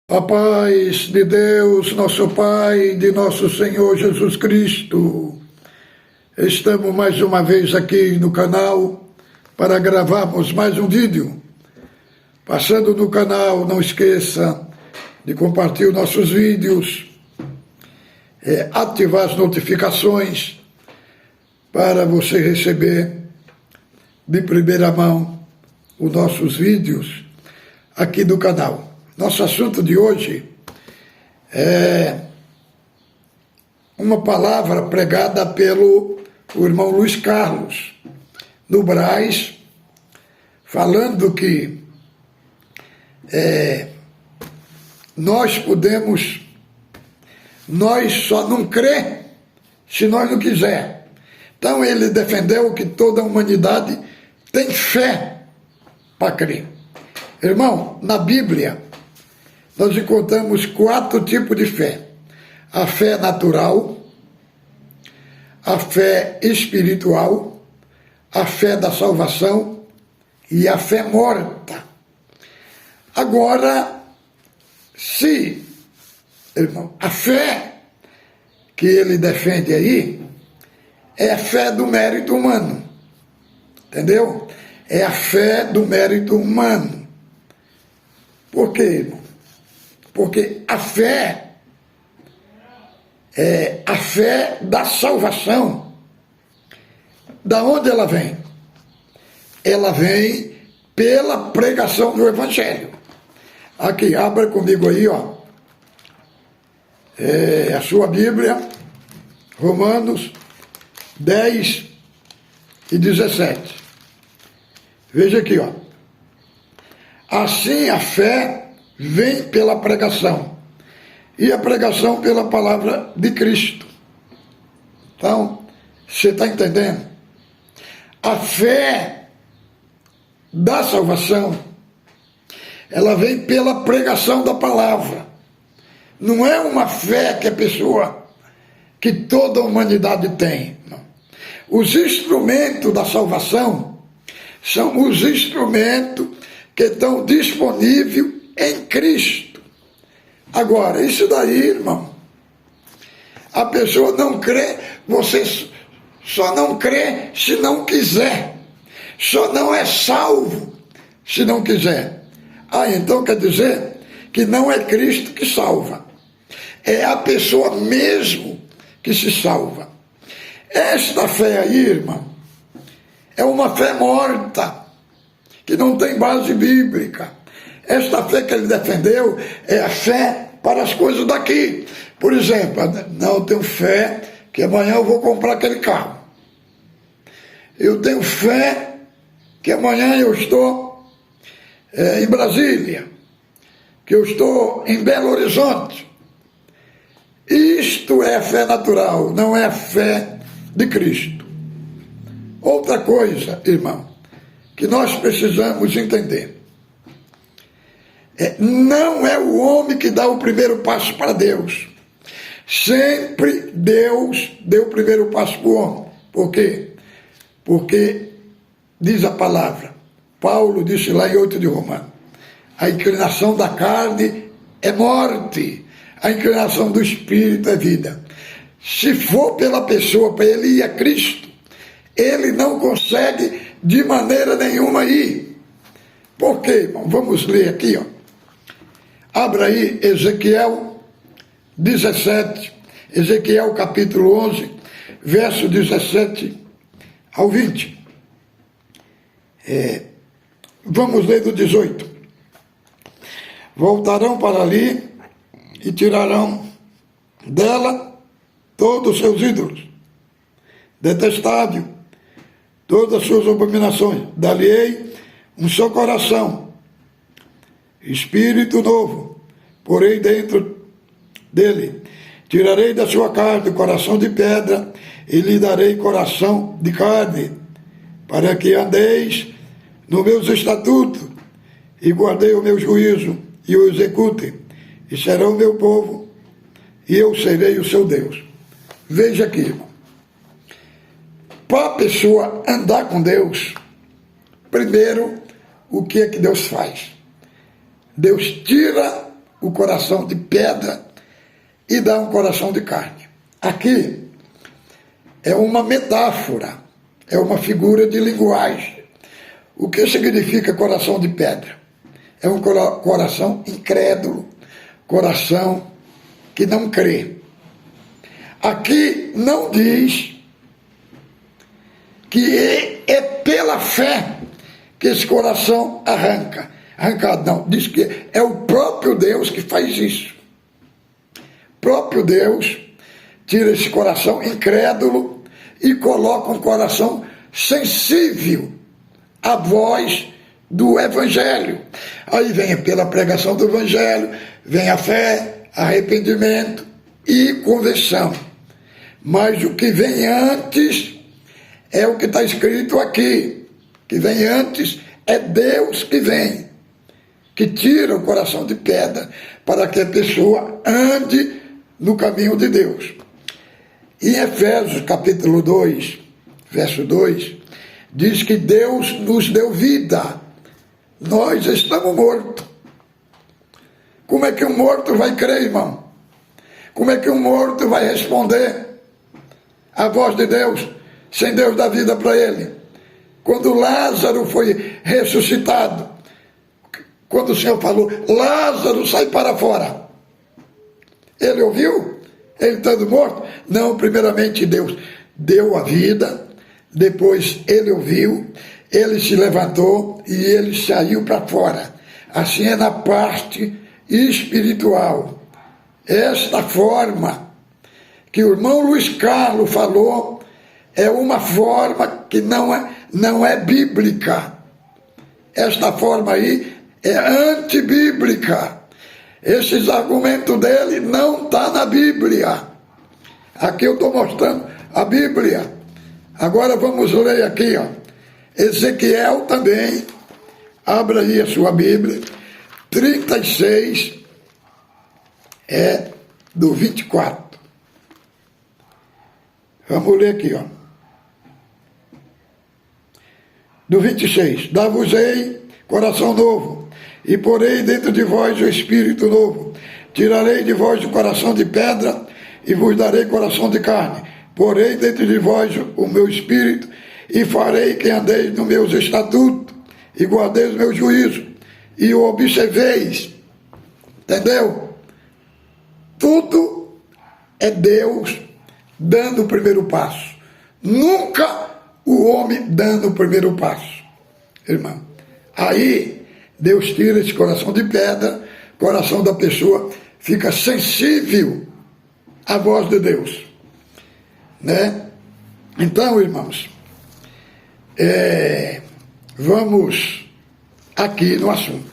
A paz de Deus, nosso Pai, de nosso Senhor Jesus Cristo. Estamos mais uma vez aqui no canal para gravarmos mais um vídeo. Passando no canal, não esqueça de compartilhar nossos vídeos, ativar as notificações para você receber de primeira mão os nossos vídeos aqui do canal. Nosso assunto de hoje é uma palavra pregada pelo irmão Luiz Carlos, no Brás, falando que nós só não crê se nós não quiser. Então ele defendeu que toda a humanidade tem fé para crer. Irmão, na Bíblia nós encontramos 4 tipos de fé: a fé natural, a fé espiritual, a fé da salvação e a fé morta. Agora, se, irmão, a fé que ele defende aí é a fé do mérito humano, entendeu? É a fé do mérito humano. Por quê, irmão? Porque a fé é a fé da salvação. Da onde ela vem? Ela vem pela pregação do Evangelho. Aqui, abra comigo aí, ó. A sua Bíblia, Romanos 10 e 17. Veja aqui, ó. Assim a fé vem pela pregação, e a pregação pela palavra de Cristo. Então, você está entendendo? A fé da salvação, ela vem pela pregação da palavra. Não é uma fé que toda a humanidade tem. Não. Os instrumentos da salvação são os instrumentos que estão disponíveis em Cristo. Agora, isso daí, irmão, a pessoa não crê, você só não crê se não quiser. Só não é salvo se não quiser. Então quer dizer que não é Cristo que salva. É a pessoa mesmo que se salva. Esta fé aí, irmão, é uma fé morta, que não tem base bíblica. Esta fé que ele defendeu é a fé para as coisas daqui. Por exemplo, não, eu tenho fé que amanhã eu vou comprar aquele carro. Eu tenho fé que amanhã eu estou em Brasília, que eu estou em Belo Horizonte. Isto é a fé natural, não é a fé de Cristo. Outra coisa, irmão, que nós precisamos entender. Não é o homem que dá o primeiro passo para Deus. Sempre Deus deu o primeiro passo para o homem. Por quê? Porque, diz a palavra, Paulo disse lá em 8 de Romanos, a inclinação da carne é morte, a inclinação do espírito é vida. Se for pela pessoa, para ele ir a Cristo, ele não consegue de maneira nenhuma ir. Por quê, irmão? Vamos ler aqui, ó. Abra aí Ezequiel 17, Ezequiel capítulo 11, verso 17 ao 20. Vamos ler do 18. Voltarão para ali e tirarão dela todos os seus ídolos, detestável, todas as suas abominações. Dar-lhe-ei um só coração, espírito novo, porém dentro dele. Tirarei da sua carne o coração de pedra e lhe darei coração de carne, para que andeis nos meus estatutos e guardei o meu juízo e o executem, e serão meu povo e eu serei o seu Deus. Veja aqui, irmão. Para a pessoa andar com Deus, primeiro, o que é que Deus faz? Deus tira o coração de pedra e dá um coração de carne. Aqui é uma metáfora, é uma figura de linguagem. O que significa coração de pedra? É um coração incrédulo, coração que não crê. Aqui não diz que é pela fé que esse coração arrancado não, diz que é o próprio Deus que faz isso. O próprio Deus tira esse coração incrédulo e coloca um coração sensível à voz do Evangelho. Aí vem pela pregação do Evangelho, vem a fé, arrependimento e conversão. Mas o que vem antes é o que está escrito aqui. O que vem antes é Deus que vem, que tira o coração de pedra para que a pessoa ande no caminho de Deus. Em Efésios capítulo 2, verso 2, diz que Deus nos deu vida. Nós estamos mortos. Como é que um morto vai crer, irmão? Como é que um morto vai responder à voz de Deus, sem Deus dar vida para ele? Quando Lázaro foi ressuscitado, quando o Senhor falou, Lázaro, sai para fora, ele ouviu? Ele estando morto? Não, primeiramente Deus deu a vida, depois ele ouviu, ele se levantou e ele saiu para fora. Assim é na parte espiritual. Esta forma que o irmão Luiz Carlos falou é uma forma que não é bíblica. Esta forma aí é antibíblica. Esses argumentos dele não estão na Bíblia. Aqui eu estou mostrando a Bíblia. Agora vamos ler aqui, ó. Ezequiel também, abra aí a sua Bíblia, 36, do 24. Vamos ler aqui, ó. Do 26, dar-vos-ei coração novo, e porei dentro de vós o espírito novo. Tirarei de vós o coração de pedra, e vos darei coração de carne. Porei dentro de vós o meu espírito, e farei que andeis nos meus estatutos, e guardeis os meus juízos, e o observeis. Entendeu? Tudo é Deus dando o primeiro passo. Nunca o homem dando o primeiro passo. Irmão, aí Deus tira esse coração de pedra, o coração da pessoa fica sensível à voz de Deus, né? Então, irmãos, vamos aqui no assunto.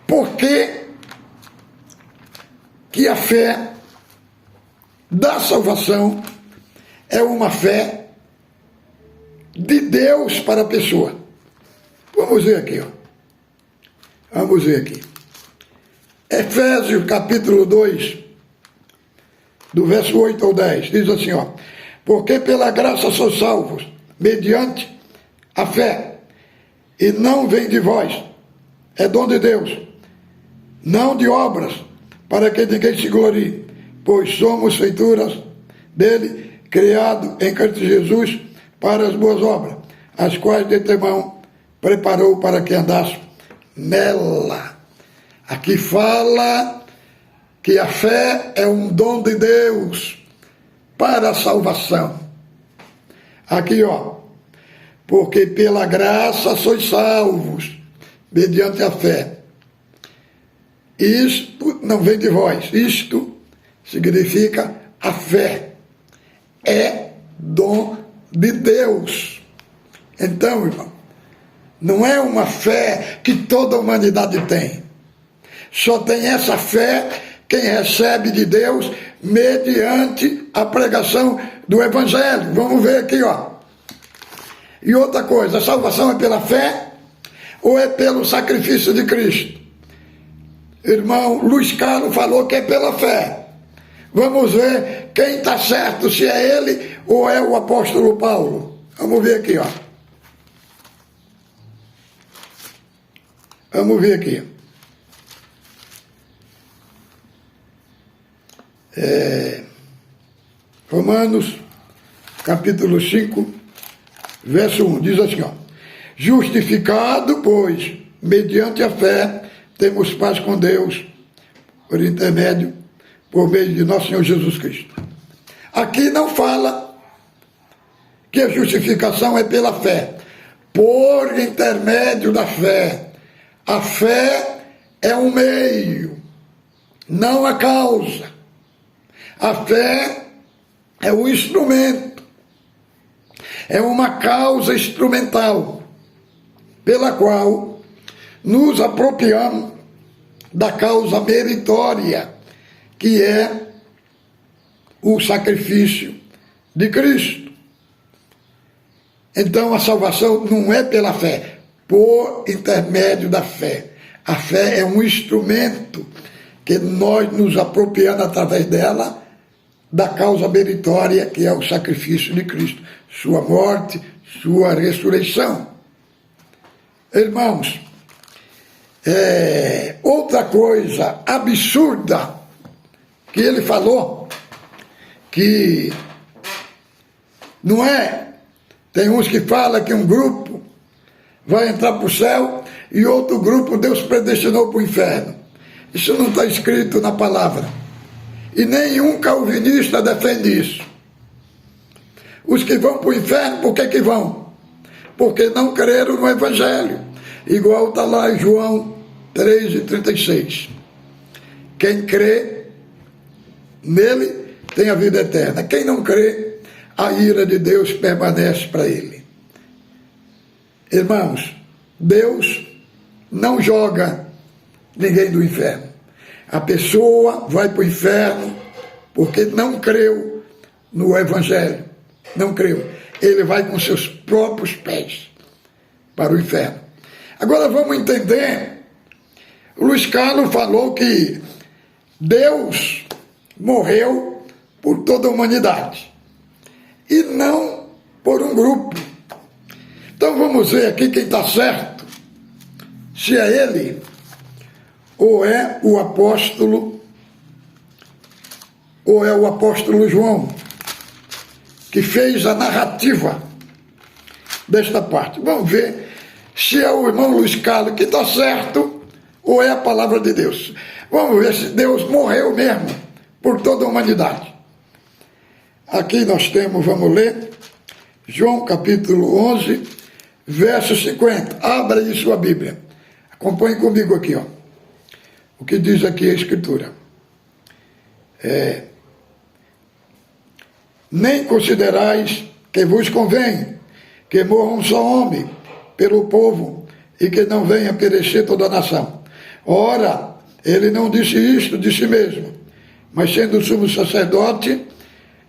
Por que a fé da salvação é uma fé de Deus para a pessoa? Vamos ver aqui, ó. Vamos ver aqui. Efésios capítulo 2, do verso 8 ao 10, diz assim, ó. Porque pela graça sois salvos, mediante a fé, e não vem de vós, é dom de Deus, não de obras, para que ninguém se glorie, pois somos feituras dele, criado em Cristo Jesus para as boas obras, as quais de antemão preparou para que andasse nela. Aqui fala que a fé é um dom de Deus para a salvação. Aqui, ó, porque pela graça sois salvos, mediante a fé. Isto não vem de vós, isto significa a fé. É dom de Deus. Então, irmão, não é uma fé que toda a humanidade tem. Só tem essa fé quem recebe de Deus mediante a pregação do Evangelho. Vamos ver aqui, ó. E outra coisa, a salvação é pela fé ou é pelo sacrifício de Cristo? Irmão Luiz Carlos falou que é pela fé. Vamos ver quem está certo, se é ele ou é o apóstolo Paulo. Vamos ver aqui, ó. Vamos ver aqui. Romanos, capítulo 5, verso 1, diz assim, ó: justificado, pois, mediante a fé, temos paz com Deus, por meio de nosso Senhor Jesus Cristo. Aqui não fala que a justificação é pela fé, por intermédio da fé. A fé é um meio, não a causa. A fé é um instrumento, é uma causa instrumental, pela qual nos apropriamos da causa meritória, que é o sacrifício de Cristo. Então a salvação não é pela fé, por intermédio da fé. A fé é um instrumento que nós nos apropriamos através dela da causa meritória, que é o sacrifício de Cristo, sua morte, sua ressurreição. Irmãos, outra coisa absurda que ele falou, que não é, tem uns que falam que um grupo vai entrar para o céu e outro grupo Deus predestinou para o inferno. Isso não está escrito na palavra. E nenhum calvinista defende isso. Os que vão para o inferno, por que vão? Porque não creram no Evangelho. Igual está lá em João 3:36. Quem crê nele tem a vida eterna. Quem não crê, a ira de Deus permanece para ele. Irmãos, Deus não joga ninguém do inferno. A pessoa vai para o inferno porque não creu no Evangelho. Não creu. Ele vai com seus próprios pés para o inferno. Agora vamos entender. O Luiz Carlos falou que Deus morreu por toda a humanidade e não por um grupo. Então vamos ver aqui quem está certo. Se é ele ou é o apóstolo João, que fez a narrativa desta parte. Vamos ver se é o irmão Luiz Carlos que está certo ou é a palavra de Deus. Vamos ver se Deus morreu mesmo por toda a humanidade. Aqui nós temos, vamos ler, João capítulo 11, verso 50. Abra aí sua Bíblia. Acompanhe comigo aqui, ó. O que diz aqui a Escritura? Nem considerais que vos convém que morra um só homem pelo povo e que não venha perecer toda a nação. Ora, ele não disse isto de si mesmo, mas sendo sumo sacerdote,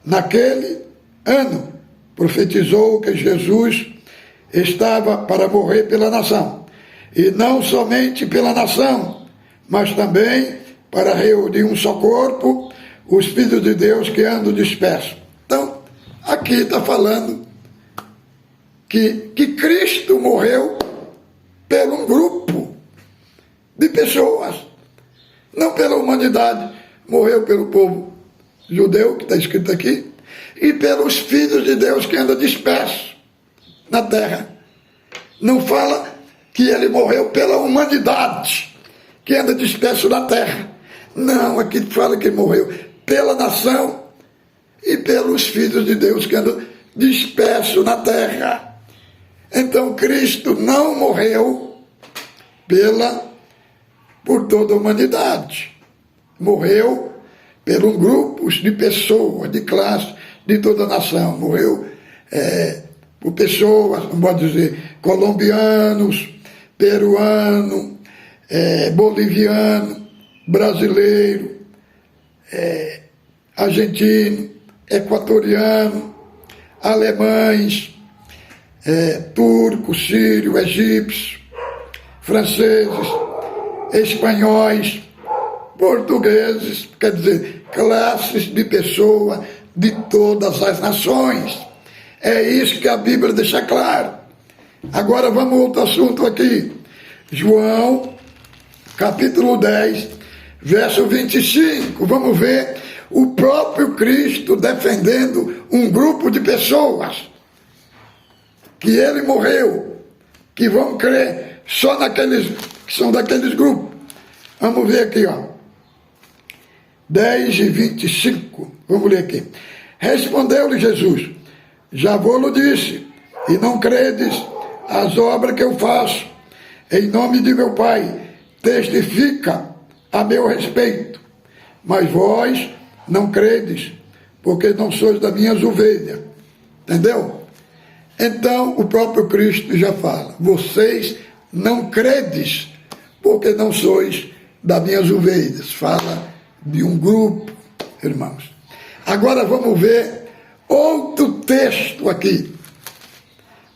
naquele ano profetizou que Jesus estava para morrer pela nação, e não somente pela nação, mas também para reunir um só corpo os filhos de Deus que andam dispersos. Então, aqui está falando que Cristo morreu por um grupo de pessoas, não pela humanidade. Morreu pelo povo judeu, que está escrito aqui, e pelos filhos de Deus que andam dispersos na terra. Não fala que ele morreu pela humanidade que anda disperso na terra. Não, aqui fala que ele morreu pela nação e pelos filhos de Deus que andam dispersos na terra. Então Cristo não morreu por toda a humanidade. Morreu por grupos de pessoas, de classe, de toda a nação. Morreu por pessoas, não pode dizer, colombianos, peruanos, boliviano, brasileiro, argentino, equatoriano, alemães, turco, sírio, egípcio, franceses, espanhóis, portugueses, quer dizer, classes de pessoas de todas as nações. É isso que a Bíblia deixa claro. Agora vamos a outro assunto aqui. João, capítulo 10, verso 25, vamos ver o próprio Cristo defendendo um grupo de pessoas que ele morreu, que vão crer só naqueles que são daqueles grupos. Vamos ver aqui, ó. 10 e 25, vamos ler aqui. Respondeu-lhe Jesus: já vou-lo disse, e não credes as obras que eu faço. Em nome de meu Pai, testifica a meu respeito. Mas vós não credes, porque não sois das minhas ovelhas. Entendeu? Então, o próprio Cristo já fala: vocês não credes, porque não sois das minhas ovelhas. Fala de um grupo, irmãos. Agora vamos ver outro texto aqui.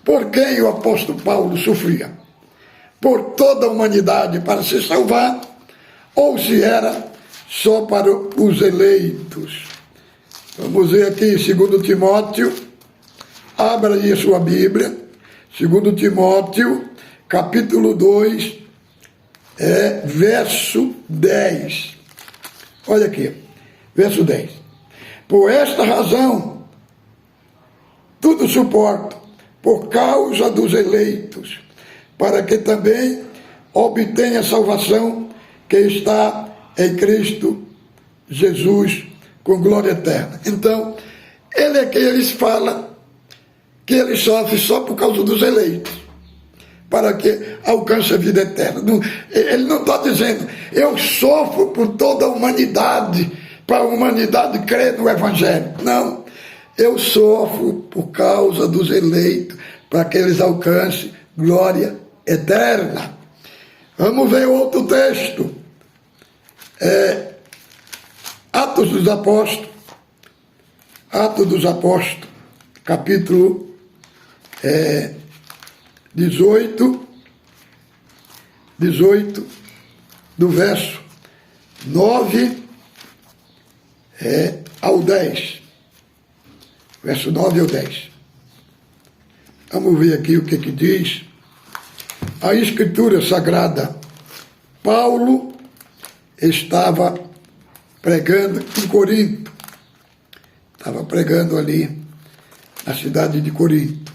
Por quem o apóstolo Paulo sofria? Por toda a humanidade para se salvar, ou se era só para os eleitos? Vamos ver aqui em 2 Timóteo, abra aí a sua Bíblia, 2 Timóteo, capítulo 2, verso 10. Olha aqui, verso 10. Por esta razão, tudo suporto, por causa dos eleitos, para que também obtenha a salvação que está em Cristo Jesus, com glória eterna. Então, ele é que eles falam que ele sofre só por causa dos eleitos, para que alcance a vida eterna. Ele não está dizendo, eu sofro por toda a humanidade, para a humanidade crer no Evangelho. Não, eu sofro por causa dos eleitos, para que eles alcancem glória eterna. Vamos ver outro texto. Atos dos Apóstolos. Atos dos Apóstolos, capítulo 18, do verso 9 ao 10. Verso 9 ao 10. Vamos ver aqui o que diz a Escritura Sagrada. Paulo estava pregando em Corinto. Estava pregando ali na cidade de Corinto.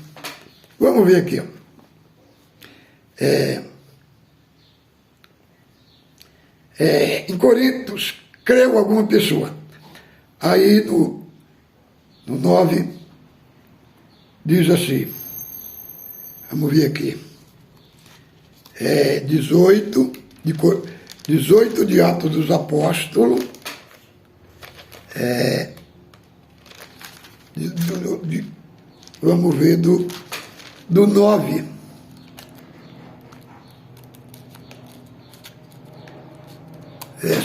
Vamos ver aqui. Em Corinto, creu alguma pessoa. Aí no 9 diz assim, vamos ver aqui, 18 de Atos dos Apóstolos, vamos ver do 9.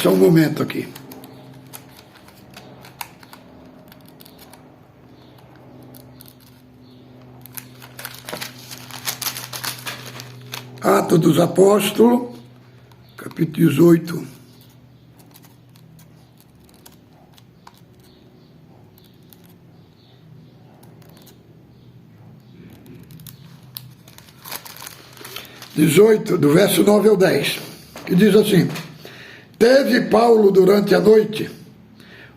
Só um momento aqui. Atos dos Apóstolos, capítulo 18. Do verso 9 ao 10, que diz assim: teve Paulo durante a noite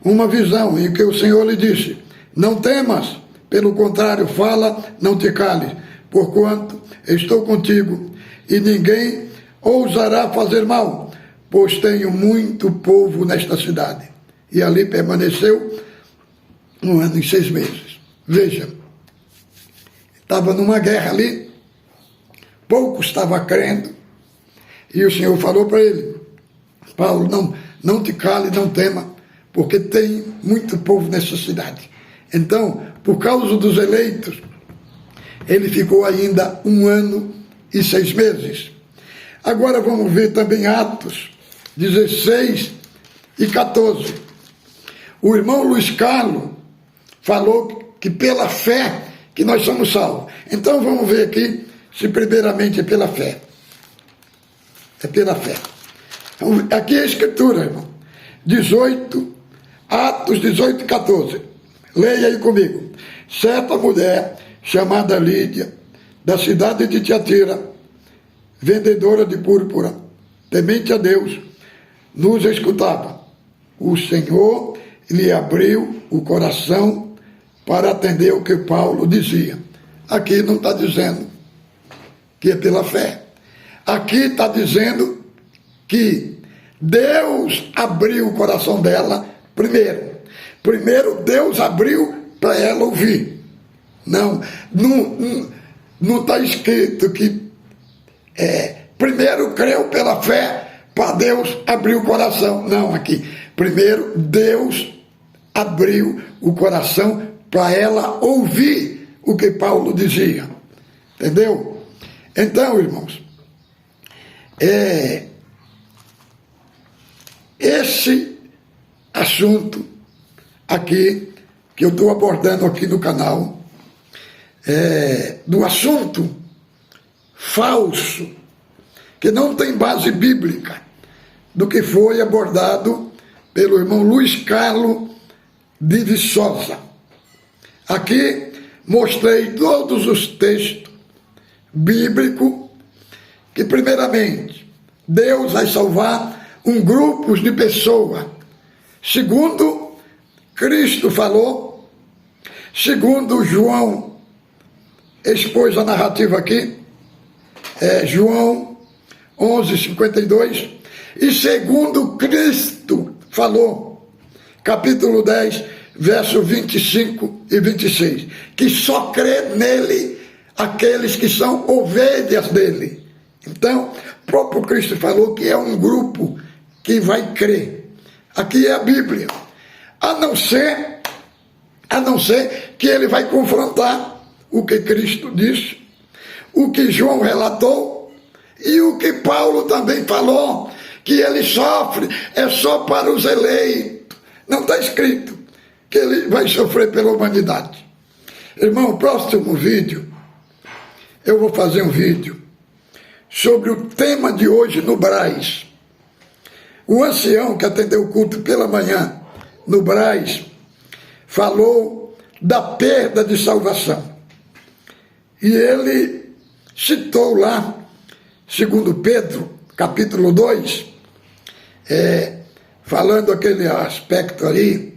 uma visão em que o Senhor lhe disse: não temas, pelo contrário, fala, não te cales, porquanto estou contigo, e ninguém ousará fazer mal, pois tenho muito povo nesta cidade. E ali permaneceu 1 ano e 6 meses. Veja, estava numa guerra ali, poucos estavam crendo, e o Senhor falou para ele: Paulo, não te cale, não tema, porque tem muito povo nessa cidade. Então, por causa dos eleitos, ele ficou ainda 1 ano e 6 meses. Agora vamos ver também Atos 16 e 14. O irmão Luiz Carlos falou que pela fé que nós somos salvos. Então vamos ver aqui se primeiramente é pela fé. É pela fé. Então, aqui é a Escritura, irmão. Atos 18 e 14. Leia aí comigo. Certa mulher chamada Lídia, da cidade de Tiatira, vendedora de púrpura, temente a Deus, nos escutava. O Senhor lhe abriu o coração para atender o que Paulo dizia. Aqui não está dizendo que é pela fé. Aqui está dizendo que Deus abriu o coração dela primeiro. Primeiro Deus abriu para ela ouvir. Não está escrito que primeiro creu pela fé para Deus abrir o coração. Não, aqui. Primeiro Deus abriu o coração para ela ouvir o que Paulo dizia. Entendeu? Então, irmãos, esse assunto aqui que eu estou abordando aqui no canal, do assunto falso, que não tem base bíblica, do que foi abordado pelo irmão Luiz Carlos de Viçosa. Aqui mostrei todos os textos bíblicos que, primeiramente, Deus vai salvar um grupo de pessoas, segundo Cristo falou, segundo João expôs a narrativa aqui, João 11:52, e segundo Cristo falou, capítulo 10, verso 25 e 26, que só crê nele aqueles que são ovelhas dele. Então, o próprio Cristo falou que é um grupo que vai crer. Aqui é a Bíblia. A não ser que ele vai confrontar o que Cristo disse, o que João relatou e o que Paulo também falou, que ele sofre é só para os eleitos. Não está escrito que ele vai sofrer pela humanidade. Irmão, o próximo vídeo, eu vou fazer um vídeo sobre o tema de hoje no Brás. O ancião que atendeu o culto pela manhã no Brás falou da perda de salvação. E ele citou lá, segundo Pedro, capítulo 2, falando aquele aspecto ali,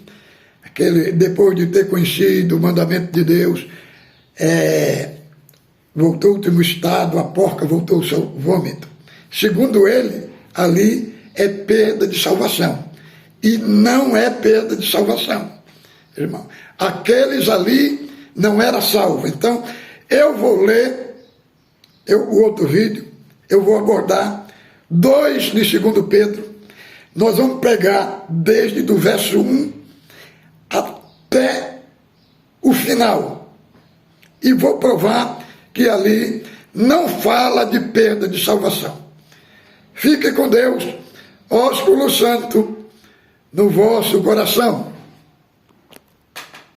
depois de ter conhecido o mandamento de Deus, voltou ao último estado, a porca voltou ao seu vômito. Segundo ele, ali é perda de salvação. E não é perda de salvação, irmão. Aqueles ali não eram salvos. Então, eu vou ler o outro vídeo, eu vou abordar 2 de 2 Pedro. Nós vamos pegar desde do verso 1 até o final. E vou provar que ali não fala de perda de salvação. Fique com Deus, ósculo santo, no vosso coração.